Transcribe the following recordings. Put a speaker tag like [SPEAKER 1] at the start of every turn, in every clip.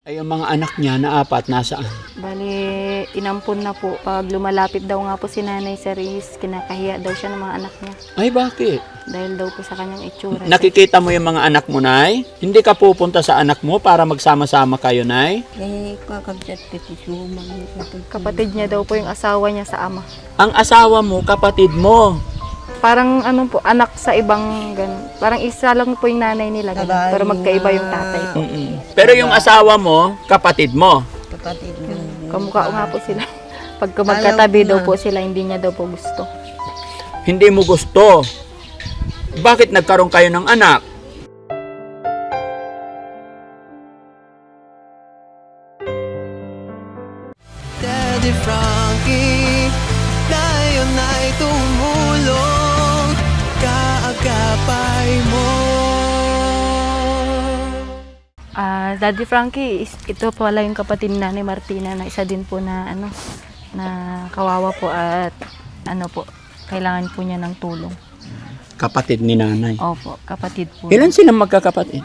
[SPEAKER 1] Ay, yung mga anak niya na apat, nasaan?
[SPEAKER 2] Bali, inampun na po. Pag lumalapit daw nga po si Nanay Cerise, kinakahiya daw siya ng mga anak niya.
[SPEAKER 1] Ay, bakit?
[SPEAKER 2] Dahil daw po sa kanyang itsura.
[SPEAKER 1] Nakikita mo yung mga anak mo, Nay? Hindi ka pupunta sa anak mo para magsama-sama kayo, Nay?
[SPEAKER 3] Kakabsat kasi sumang
[SPEAKER 2] Kapatid niya daw po yung asawa niya sa ama.
[SPEAKER 1] Ang asawa mo, kapatid mo.
[SPEAKER 2] Parang ano po, anak sa ibang ganun. Parang isa lang po yung nanay nila. Ganun.
[SPEAKER 3] Babae
[SPEAKER 2] Pero magkaiba yung tatay po.
[SPEAKER 1] Pero yung asawa mo, kapatid mo.
[SPEAKER 3] kapatid mo.
[SPEAKER 2] Kamukha nga po sila. Pag magkatabi daw po sila, hindi niya daw po gusto.
[SPEAKER 1] Hindi mo gusto. Bakit nagkaroon kayo ng anak?
[SPEAKER 4] Daddy Frankie, tayo na'y tumulong, kaagapay mo.
[SPEAKER 2] Daddy Frankie, ito pala yung kapatid ni Nanay Martina na isa din po na ano na kawawa po at ano po, kailangan po niya ng tulong.
[SPEAKER 1] Kapatid ni nanay.
[SPEAKER 2] Opo, kapatid po.
[SPEAKER 1] Ilan silang magkakapatid?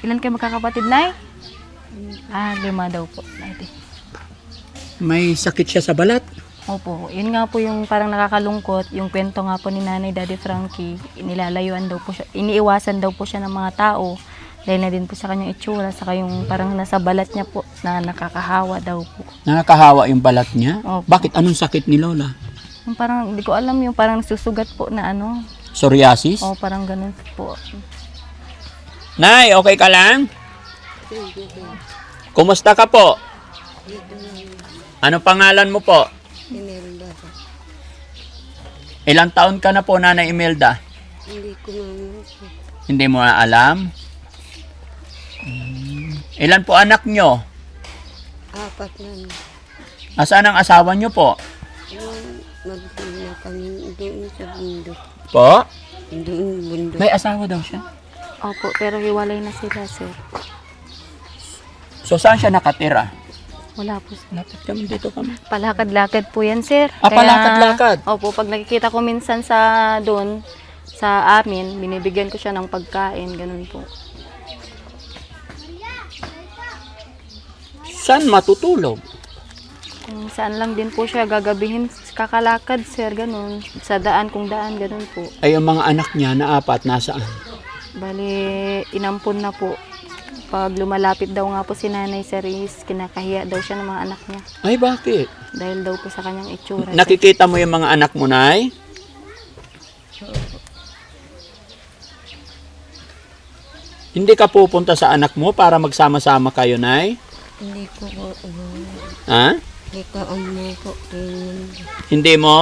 [SPEAKER 2] Ilan kayo magkakapatid, Nay? 5 daw po. Nay.
[SPEAKER 1] May sakit siya sa balat.
[SPEAKER 2] Opo, yun nga po yung parang nakakalungkot, yung kwento nga po ni Nanay Daddy Frankie, nilalayuan daw po siya, iniiwasan daw po siya ng mga tao, dahil na din po sa kanyang itsura, saka yung parang nasa balat niya po, na nakakahawa daw po.
[SPEAKER 1] Nakakahawa yung balat niya?
[SPEAKER 2] Opo.
[SPEAKER 1] Bakit? Anong sakit ni Lola?
[SPEAKER 2] Yung parang, hindi ko alam, yung parang susugat po na ano,
[SPEAKER 1] Psoriasis?
[SPEAKER 2] o parang ganun po.
[SPEAKER 1] Nay, okay ka lang? Kumusta ka po? Ano pangalan mo po?
[SPEAKER 3] Imelda.
[SPEAKER 1] Ilang taon ka na po, Nanay Imelda?
[SPEAKER 3] Hindi ko naman.
[SPEAKER 1] Hindi mo na alam? Ilan po anak nyo?
[SPEAKER 3] Apat na.
[SPEAKER 1] Asaan ang asawa nyo po?
[SPEAKER 3] Yung magpila kami doon sa bundok.
[SPEAKER 1] Po?
[SPEAKER 3] Doon bundok.
[SPEAKER 1] May asawa daw siya.
[SPEAKER 2] Opo, pero hiwalay na sila, sir.
[SPEAKER 1] So, saan siya nakatira?
[SPEAKER 2] Wala po, sir.
[SPEAKER 1] Lapit kami dito kami.
[SPEAKER 2] Palakad-lakad po yan, sir.
[SPEAKER 1] Palakad-lakad?
[SPEAKER 2] Opo, pag nakikita ko minsan sa doon, sa amin, binibigyan ko siya ng pagkain, ganun po.
[SPEAKER 1] Saan matutulog?
[SPEAKER 2] Kung saan lang din po siya gagabihin, kakalakad, sir, ganun. Sa daan, kung daan, ganun po.
[SPEAKER 1] Ay, yung mga anak niya na apat, nasaan?
[SPEAKER 2] Bali, inampun na po. Pag lumalapit daw nga po si Nanay Cerise, kinakahiya daw siya ng mga anak niya.
[SPEAKER 1] Ay, bakit?
[SPEAKER 2] Dahil daw po sa kanyang itsura.
[SPEAKER 1] Nakikita mo yung mga anak mo, Nay? Hindi ka pupunta sa anak mo para magsama-sama kayo, Nay?
[SPEAKER 3] Hindi ko po.
[SPEAKER 1] Ha?
[SPEAKER 3] Hindi ko amo ko.
[SPEAKER 1] Hindi mo?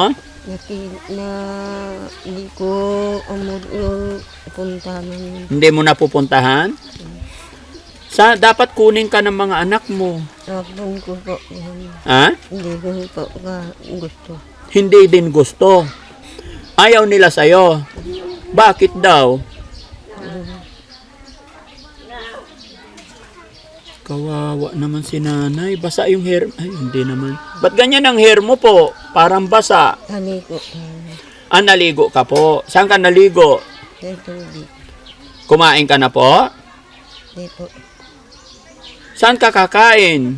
[SPEAKER 3] Hindi ko amo punta ng
[SPEAKER 1] Hindi mo napupuntahan? Dapat kunin ka ng mga anak mo.
[SPEAKER 3] tapon ko po. Yan.
[SPEAKER 1] Ha?
[SPEAKER 3] Hindi ko po gusto.
[SPEAKER 1] Hindi din gusto. Ayaw nila sa'yo. Bakit daw? Kawawa naman si nanay. Basa yung hair. Ay, hindi naman. Ba't ganyan ang hair mo po? Parang basa.
[SPEAKER 3] Hani ko.
[SPEAKER 1] Naligo ka po. Saan ka naligo?
[SPEAKER 3] Dito di.
[SPEAKER 1] Kumain ka na po?
[SPEAKER 3] Dito.
[SPEAKER 1] Saan ka kakain?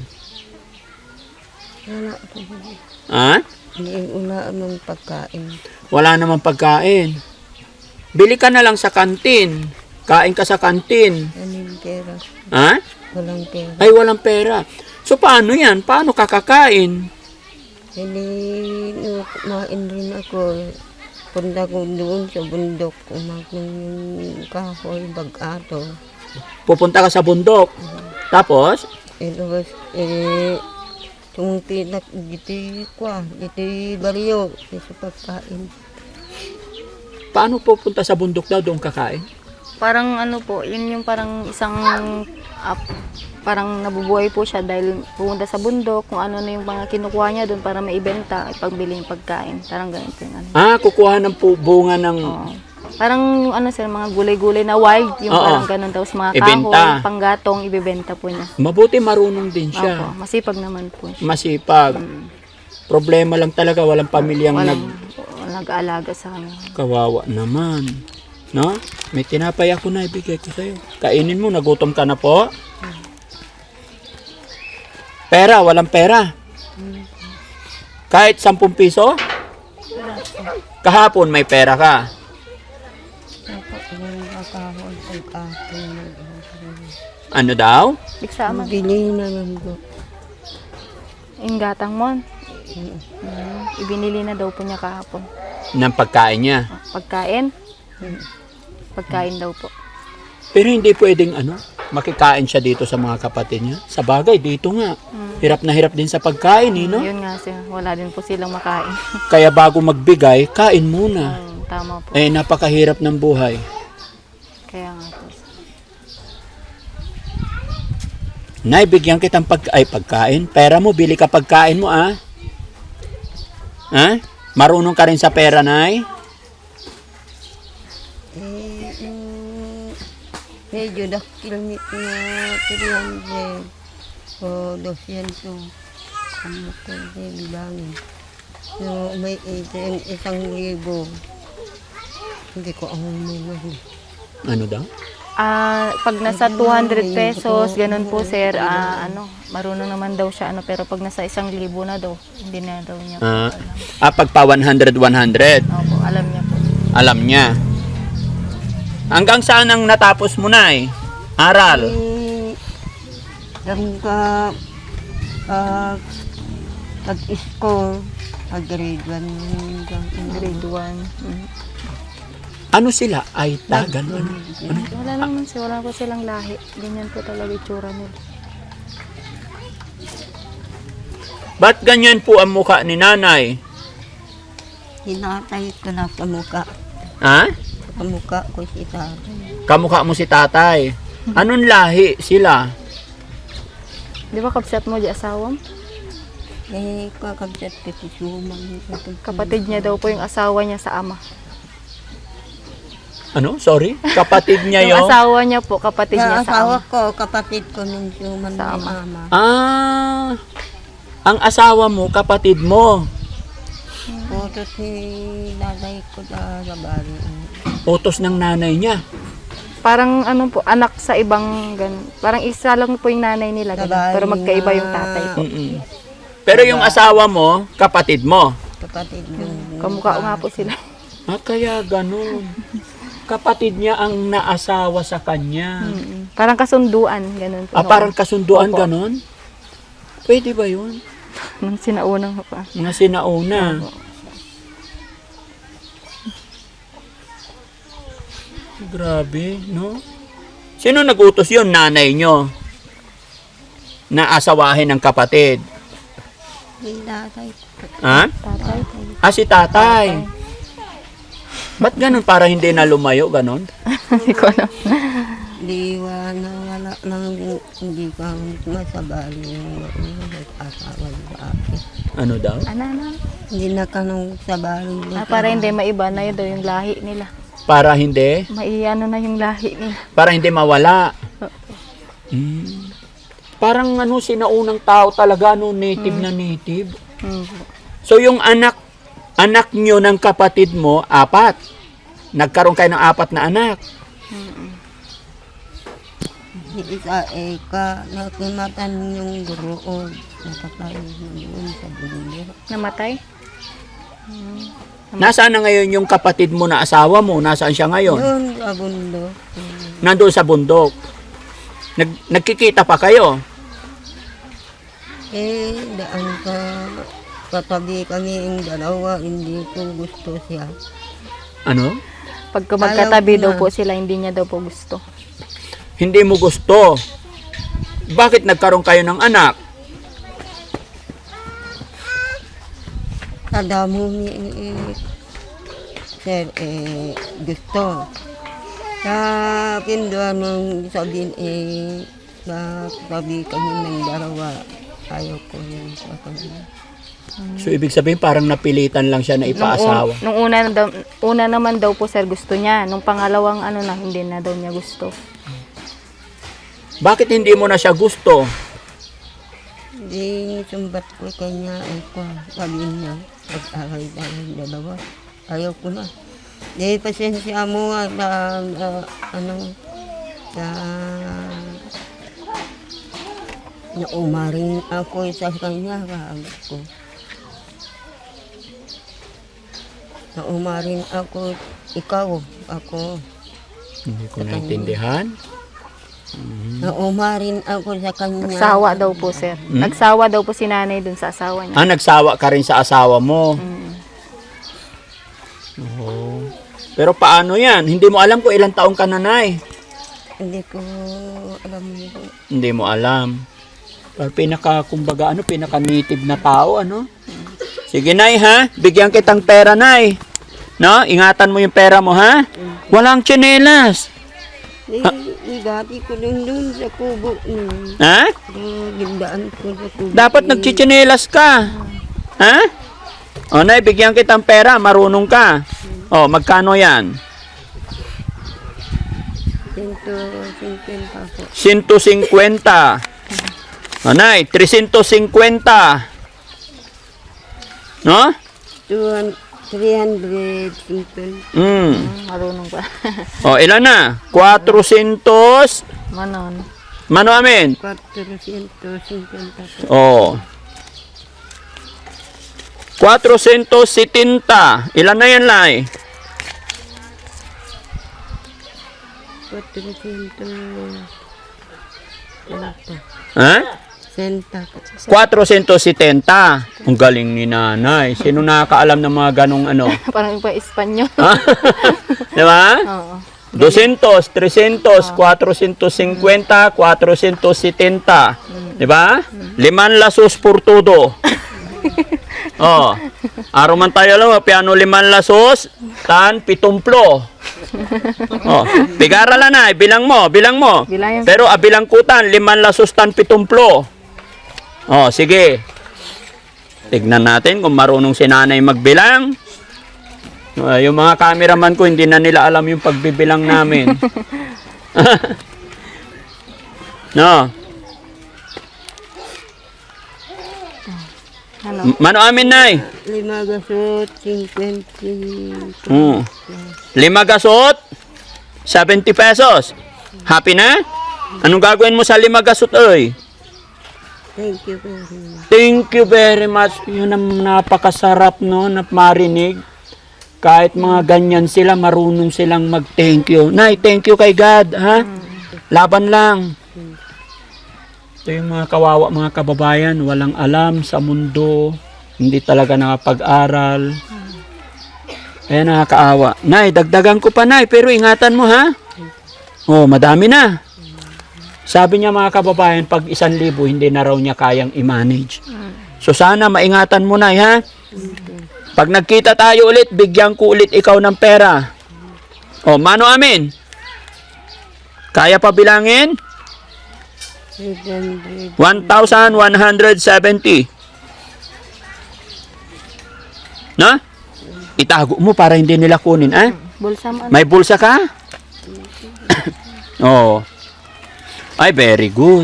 [SPEAKER 3] Wala po.
[SPEAKER 1] Ha?
[SPEAKER 3] Hindi una ng pagkain.
[SPEAKER 1] Wala namang pagkain. Bili ka na lang sa kantin. Kain ka sa kantin.
[SPEAKER 3] Anong pera?
[SPEAKER 1] Ha?
[SPEAKER 3] Walang pera.
[SPEAKER 1] Ay, walang pera. So, paano yan? Paano ka kakain?
[SPEAKER 3] Hindi kumain rin ako. Punta ko doon sa bundok. Kumain yung kahoy, bag-ato.
[SPEAKER 1] Pupunta ka sa bundok. Tapos,
[SPEAKER 3] Tapos, itong tinak, dito bariyo, sa pagkain.
[SPEAKER 1] paano pupunta sa bundok daw doon kakain?
[SPEAKER 2] Parang ano po, yun yung parang isang parang nabubuhay po siya dahil pumunta sa bundok, kung ano na yung mga kinukuha niya doon para maibenta, ipagbili yung pagkain. Parang ganito yung ano.
[SPEAKER 1] Kukuha ng bunga ng...
[SPEAKER 2] Oo. Parang ano sir, mga gulay-gulay na wild, yung
[SPEAKER 1] Oo.
[SPEAKER 2] parang ganun. Tapos mga
[SPEAKER 1] Ibenta.
[SPEAKER 2] kahoy, panggatong, ibebenta po niya.
[SPEAKER 1] Mabuti marunong din
[SPEAKER 2] Opo,
[SPEAKER 1] siya.
[SPEAKER 2] masipag naman po siya.
[SPEAKER 1] Masipag. Problema lang talaga, walang pamilyang
[SPEAKER 2] Walang nag-aalaga sa kanya.
[SPEAKER 1] Kawawa naman. No? May tinapay ako na ibigay ko sa'yo. Kainin mo, nagutom ka na po. Pera, walang pera. Kahit 10 piso? Kahapon may pera ka.
[SPEAKER 3] Dapat yung kakahol ay kapon.
[SPEAKER 1] Ano daw?
[SPEAKER 2] Bigsa man.
[SPEAKER 3] Bili na lang po.
[SPEAKER 2] Ingatang mo. Ibinili na daw po niya kahapon.
[SPEAKER 1] Ng pagkain niya.
[SPEAKER 2] Pagkain? Pagkain daw po.
[SPEAKER 1] Pero hindi pwedeng makikain siya dito sa mga kapatid niya. Sa bagay, dito nga. Hirap na hirap din sa pagkain, no?
[SPEAKER 2] Yun nga sir, wala din po silang makain.
[SPEAKER 1] Kaya bago magbigay, kain muna.
[SPEAKER 2] Tama po.
[SPEAKER 1] Eh, napakahirap ng buhay.
[SPEAKER 2] Kaya nga po.
[SPEAKER 1] Nay, bigyan kitang pagkain. Pera mo, bili ka pagkain mo, ah. Ha? Marunong ka rin sa pera, Nay?
[SPEAKER 3] Medyo dakilmit na 300 o 200. Ano ko bilangin. So, may 1,000. Hindi ko ang mga.
[SPEAKER 1] Ano daw?
[SPEAKER 2] Pag nasa 200 pesos, ganun po sir, marunong naman daw siya, pero pag nasa 1,000 na daw, hindi na daw niya po alam.
[SPEAKER 1] Pagpa 100.
[SPEAKER 2] Opo, alam niya po.
[SPEAKER 1] Alam niya. Hanggang saan ang natapos mo, Nay? Aral?
[SPEAKER 3] Hanggang pag-score, pag-grade 1.
[SPEAKER 2] Grade 1.
[SPEAKER 1] Ano sila? Ay, ganun. Ano?
[SPEAKER 2] Wala naman siya, wala po silang lahi. Ganyan po talaga itsura nila.
[SPEAKER 1] Ba't ganyan po ang mukha ni Nanay?
[SPEAKER 3] Hinatay ko na sa mukha.
[SPEAKER 1] Ha?
[SPEAKER 3] Sa mukha ko si tatay.
[SPEAKER 1] Kamukha mo si tatay. Anong lahi sila?
[SPEAKER 2] Di ba kapsat mo di asawam?
[SPEAKER 3] Kakabsat ko si Suman.
[SPEAKER 2] Kapatid niya daw po yung asawa niya sa ama.
[SPEAKER 1] Ano? Sorry? Kapatid niya
[SPEAKER 2] Yung
[SPEAKER 1] yung...
[SPEAKER 2] asawa niya po, kapatid niya sa
[SPEAKER 3] asawa
[SPEAKER 2] ama.
[SPEAKER 3] ko, kapatid ko nung Suman
[SPEAKER 2] Sa
[SPEAKER 3] sa
[SPEAKER 2] ama.
[SPEAKER 3] ama.
[SPEAKER 1] Ang asawa mo, kapatid mo.
[SPEAKER 3] Putos ni nanay ko sa bari.
[SPEAKER 1] Utos ng nanay niya.
[SPEAKER 2] Parang po, anak sa ibang parang isa lang po yung nanay nila, ganun.
[SPEAKER 3] Babae
[SPEAKER 2] Pero magkaiba yung
[SPEAKER 3] na-
[SPEAKER 2] tatay po.
[SPEAKER 1] Mm-mm. Pero yung asawa mo, kapatid mo.
[SPEAKER 3] Kapatid nung...
[SPEAKER 2] Kamukha nga po sila.
[SPEAKER 1] Kaya ganun. Kapatid niya ang naasawa sa kanya.
[SPEAKER 2] Parang kasunduan, ganun po.
[SPEAKER 1] Parang kasunduan
[SPEAKER 2] Opo.
[SPEAKER 1] ganun? Pwede ba yun?
[SPEAKER 2] Nung sinaunang pa.
[SPEAKER 1] Mga sinauna. Grabe, no? Sino nag-utos yun? Nanay nyo? Na asawahin ng kapatid?
[SPEAKER 3] Hinatay ko.
[SPEAKER 1] Ha?
[SPEAKER 2] Tatay.
[SPEAKER 1] Si tatay. Ba't ganun? Para hindi na lumayo, ganun?
[SPEAKER 2] Hindi ko alam.
[SPEAKER 3] Diwa na wala nang hindi ka masabali yung asawa sa akin.
[SPEAKER 1] Ano daw?
[SPEAKER 2] Ano?
[SPEAKER 3] Hindi na ka nang sabali.
[SPEAKER 2] Para hindi maiba na yun daw yung lahi nila.
[SPEAKER 1] Para hindi?
[SPEAKER 2] Maiano na yung lahi nila.
[SPEAKER 1] Para hindi mawala. Parang sinaunang tao talaga, native na native. So yung anak nyo ng kapatid mo, 4. Nagkaroon kayo ng 4 na anak.
[SPEAKER 3] Isa ka, nakimatan yung guroon. Nakatay yun sa bulo.
[SPEAKER 2] Namatay?
[SPEAKER 1] Nasaan na ngayon yung kapatid mo na asawa mo? Nasaan siya ngayon?
[SPEAKER 3] Yun, sa bulo.
[SPEAKER 1] Nandoon sa bundok. Nagkikita pa kayo?
[SPEAKER 3] Daan ka, katabi kami yung dalawa, hindi ko gusto siya.
[SPEAKER 1] Ano?
[SPEAKER 2] Pagka magkatabi
[SPEAKER 3] Ayaw
[SPEAKER 2] daw
[SPEAKER 3] na.
[SPEAKER 2] po sila, hindi niya daw po gusto.
[SPEAKER 1] Hindi mo gusto. Bakit nagkaroon kayo ng anak?
[SPEAKER 3] Kada mo sir, gusto. Sa akin doon, nung sabihin, sabi kami ng dalawa, ayaw ko yung sasabihin.
[SPEAKER 1] So ibig sabihin parang napilitan lang siya na ipaasawa.
[SPEAKER 2] Nung una naman daw po sir, gusto niya. Nung pangalawang hindi na daw niya gusto.
[SPEAKER 1] Bakit hindi mo na siya gusto?
[SPEAKER 3] Hindi sumbat ko kanya, sabi niya, pag-aral tayo ng dalawa. Ayaw ko na. Di pasensya mo Naumarin ako sa kanya, sabi ko. Naumarin ako, ikaw, ako.
[SPEAKER 1] Hindi ko naintindihan.
[SPEAKER 3] Naumarin ako sa kanya.
[SPEAKER 2] Nagsawa daw po, sir. Nagsawa daw po si nanay dun sa asawa niya.
[SPEAKER 1] Nagsawa ka rin sa asawa mo. Oo. Pero paano yan? Hindi mo alam kung ilang taong ka na, Nay.
[SPEAKER 3] Hindi ko alam mo.
[SPEAKER 1] Hindi mo alam. Pero kumbaga, pinaka-native na tao, ano? Sige, Nay, ha? Bigyan kitang pera, Nay. No? Ingatan mo yung pera mo, ha? Walang tsinelas.
[SPEAKER 3] Dati ko doon sa kubo.
[SPEAKER 1] Ha?
[SPEAKER 3] Gindaan ko sa kubo.
[SPEAKER 1] Dapat nagchichinelas ka. Ha? O, Nay, bigyan kitang pera. Marunong ka. O, magkano yan?
[SPEAKER 3] 150 po.
[SPEAKER 1] 150. O, Nay, 350. No?
[SPEAKER 3] 350.
[SPEAKER 2] Marunong ba?
[SPEAKER 1] O, ilan na? 400.
[SPEAKER 2] Manon.
[SPEAKER 1] Mano amin?
[SPEAKER 3] 450 po.
[SPEAKER 1] O. 470. Ilan na yan, Lai?
[SPEAKER 3] 400.
[SPEAKER 1] Ha?
[SPEAKER 3] Senta po.
[SPEAKER 1] 470. Ang galing ni Nanay. Sino nakakaalam ng mga ganong ano?
[SPEAKER 2] Parang iba Espanyol.
[SPEAKER 1] Di ba?
[SPEAKER 2] Oo.
[SPEAKER 1] 200, 300, 450, 470. Di ba? 5 lasos por todo. Oh. Araw man tayo lang, piano 5 lasos, tan 70. Oh, bigara na, bilang mo.
[SPEAKER 2] Bilang.
[SPEAKER 1] Pero bilang kutan, 5 lasos tan 70. Oh, sige. Tignan natin kung marunong si Nanay magbilang. Yung mga cameraman ko, hindi na nila alam yung pagbibilang namin. No.
[SPEAKER 2] Ano?
[SPEAKER 1] Mano amin, Nay?
[SPEAKER 3] 5 gasot, 50.
[SPEAKER 1] 5 gasot, 70 pesos. Happy na? Anong gagawin mo sa 5 gasot, oy?
[SPEAKER 3] Thank you very much.
[SPEAKER 1] Thank you very much. Yun ang napakasarap, no, na marinig. Kahit mga ganyan sila, marunong silang mag-thank you. Nay, thank you kay God, ha? Laban lang. Ito yung mga kawawa, mga kababayan, walang alam sa mundo, hindi talaga nakapag-aral. Kaya nakakaawa. Nay, dagdagan ko pa, Nay, pero ingatan mo, ha? Oh, madami na. Sabi niya, mga kababayan, pag 1,000, hindi na raw niya kayang i-manage. So sana maingatan mo, Nay, ha? Pag nagkita tayo ulit, bigyan ko ulit ikaw ng pera. O, mano amin? Kaya pa bilangin?
[SPEAKER 3] 800.
[SPEAKER 1] 1,170. No? Itago mo para hindi nila kunin, ah?
[SPEAKER 2] Bulsa mo.
[SPEAKER 1] May bulsa ka? Oh. Ay, very good.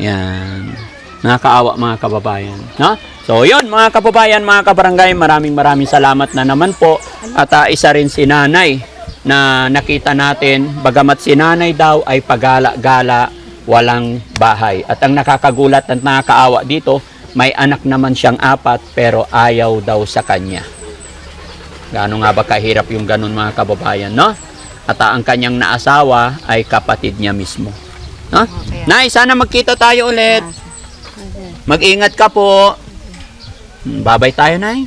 [SPEAKER 1] Yan. Nakakaawa, mga kababayan. No? So, yun, mga kababayan, mga kabarangay, maraming salamat na naman po. At isa rin si Nanay na nakita natin, bagamat si Nanay daw ay pagala-gala, walang bahay. At ang nakakagulat at nakakaawa dito, may anak naman siyang 4, pero ayaw daw sa kanya. Gaano nga ba kahirap yung ganun, mga kababayan, no? At ang kanyang naasawa ay kapatid niya mismo. No? Nay, sana magkita tayo ulit. Mag-ingat ka po. Babay tayo, Nay.